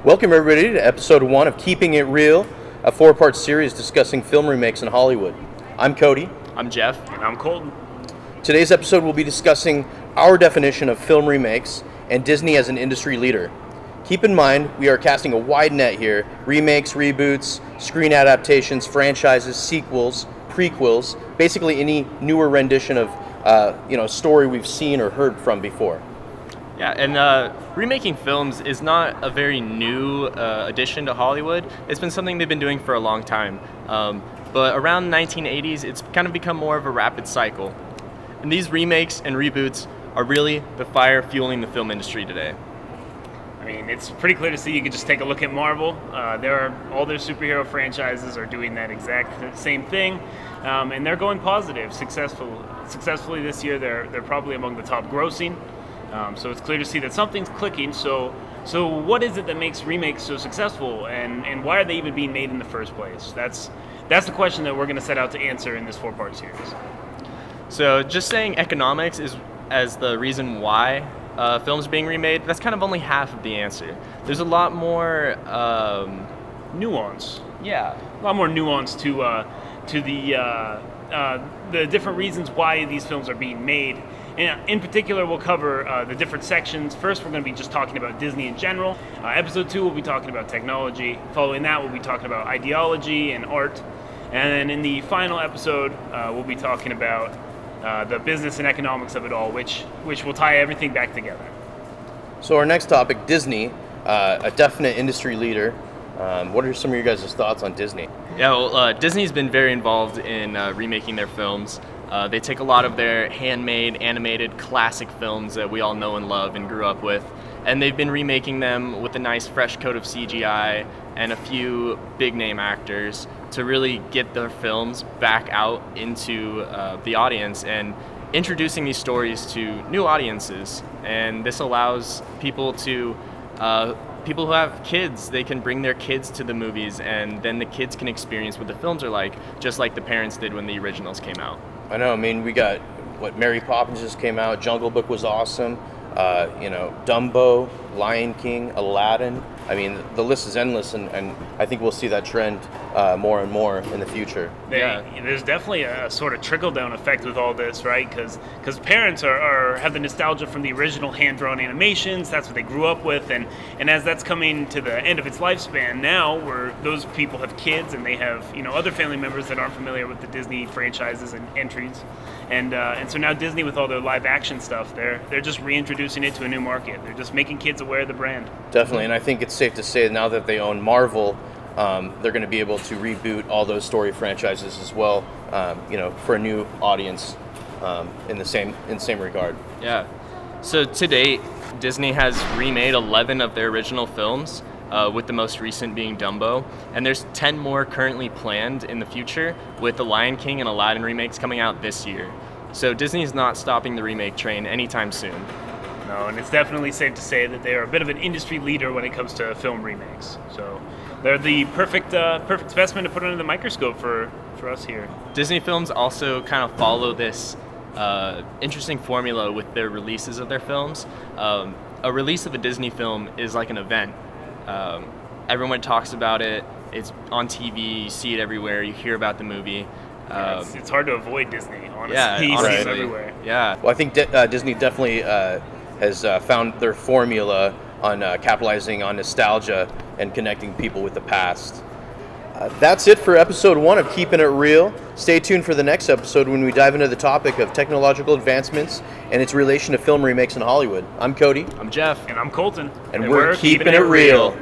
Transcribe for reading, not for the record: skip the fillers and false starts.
Welcome everybody to episode 1 of Keeping It Reel, a 4-part series discussing film remakes in Hollywood. I'm Cody. I'm Jeff. And I'm Colton. Today's episode will be discussing our definition of film remakes and Disney as an industry leader. Keep in mind, we are casting a wide net here: remakes, reboots, screen adaptations, franchises, sequels, prequels, basically any newer rendition of a story we've seen or heard from before. Yeah, and remaking films is not a very new addition to Hollywood. It's been something they've been doing for a long time. But around the 1980s, it's kind of become more of a rapid cycle. And these remakes and reboots are really the fire fueling the film industry today. I mean, it's pretty clear to see. You can just take a look at Marvel. All their superhero franchises are doing that exact same thing, and they're going positive, successfully this year. They're probably among the top grossing. So it's clear to see that something's clicking. So what is it that makes remakes so successful, and why are they even being made in the first place? That's the question that we're going to set out to answer in this 4-part series. So just saying economics is as the reason why films are being remade, that's kind of only half of the answer. There's a lot more nuance. Yeah, a lot more nuance to the different reasons why these films are being made. And in particular, we'll cover the different sections. First, we're going to be just talking about Disney in general. Episode 2, we'll be talking about technology. Following that, we'll be talking about ideology and art. And then in the final episode, we'll be talking about the business and economics of it all, which will tie everything back together. So our next topic, Disney, a definite industry leader. What are some of your guys' thoughts on Disney? Yeah, well, Disney's been very involved in remaking their films. They take a lot of their handmade, animated, classic films that we all know and love and grew up with, and they've been remaking them with a nice fresh coat of CGI and a few big-name actors to really get their films back out into the audience and introducing these stories to new audiences. And this allows people who have kids, they can bring their kids to the movies, and then the kids can experience what the films are like, just like the parents did when the originals came out. I know, we got, Mary Poppins just came out, Jungle Book was awesome, Dumbo, Lion King, Aladdin. I mean, the list is endless, and I think we'll see that trend more and more in the future. There's definitely a sort of trickle-down effect with all this, right? Because parents have the nostalgia from the original hand-drawn animations. That's what they grew up with, and as that's coming to the end of its lifespan now, where those people have kids and they have other family members that aren't familiar with the Disney franchises and entries, and so now Disney, with all their live-action stuff, they're just reintroducing it to a new market. They're just making kids aware of the brand. Definitely, and I think it's safe to say now that they own Marvel, they're going to be able to reboot all those story franchises as well, for a new audience in the same regard. Yeah. So to date, Disney has remade 11 of their original films, with the most recent being Dumbo, and there's 10 more currently planned in the future, with the Lion King and Aladdin remakes coming out this year. So Disney's not stopping the remake train anytime soon. No, and it's definitely safe to say that they are a bit of an industry leader when it comes to film remakes. So they're the perfect specimen to put under the microscope for us here. Disney films also kind of follow this interesting formula with their releases of their films. A release of a Disney film is like an event. Everyone talks about it. It's on TV. You see it everywhere. You hear about the movie. It's hard to avoid Disney, honestly. Yeah, You see it honestly. everywhere. Yeah. Well, I think Disney definitely has found their formula on capitalizing on nostalgia and connecting people with the past. That's it for episode 1 of Keepin' It Reel. Stay tuned for the next episode when we dive into the topic of technological advancements and its relation to film remakes in Hollywood. I'm Cody. I'm Jeff. And I'm Colton. And we're keeping it real.